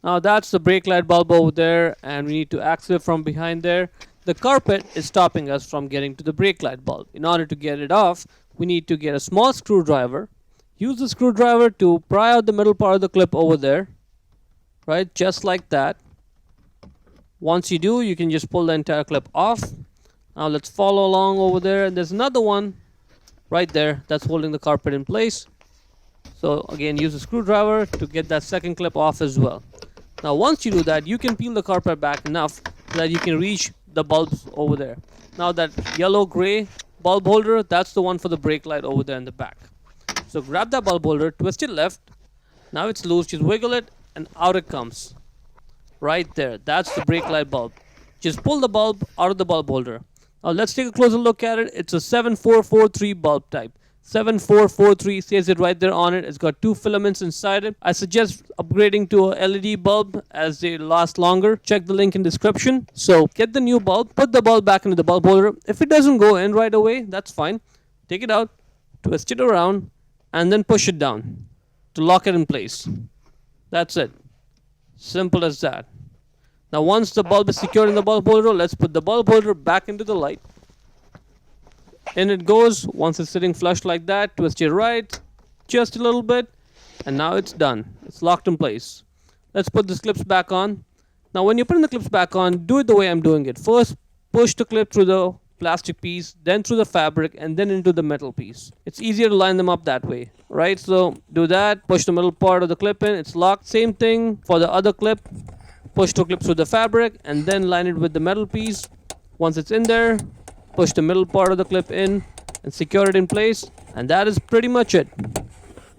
Now that's the brake light bulb over there, and we need to access it from behind there. The carpet is stopping us from getting to the brake light bulb. In order to get it off, we need to get a small screwdriver. Use the screwdriver to pry out the middle part of the clip over there, right? Just like that. Once you do, you can just pull the entire clip off. Now let's follow along over there, and there's another one right there that's holding the carpet in place. So again, use a screwdriver to get that second clip off as well. Now once you do that, you can peel the carpet back enough so that you can reach the bulbs over there. Now that yellow gray bulb holder, that's the one for the brake light over there in the back. So grab that bulb holder, twist it left. Now it's loose, just wiggle it and out it comes. Right there, that's the brake light bulb. Just pull the bulb out of the bulb holder. Now let's take a closer look at it. It's a 7443 bulb type. 7443 says it right there on it. It's got 2 filaments inside it. I suggest upgrading to a LED bulb as they last longer. Check the link in description. So get the new bulb, put the bulb back into the bulb holder. If it doesn't go in right away, that's fine. Take it out, twist it around, and then push it down to lock it in place. That's it. Simple as that. Now once the bulb is secured in the bulb holder, let's put the bulb holder back into the light. In it goes. Once it's sitting flush like that, twist it right, just a little bit, and now it's done. It's locked in place. Let's put the clips back on. Now when you're putting the clips back on, do it the way I'm doing it. First, push the clip through the plastic piece, then through the fabric, and then into the metal piece. It's easier to line them up that way, right? So do that, push the middle part of the clip in, it's locked. Same thing for the other clip. Push the clip through the fabric, and then line it with the metal piece. Once it's in there, push the middle part of the clip in and secure it in place, and that is pretty much it.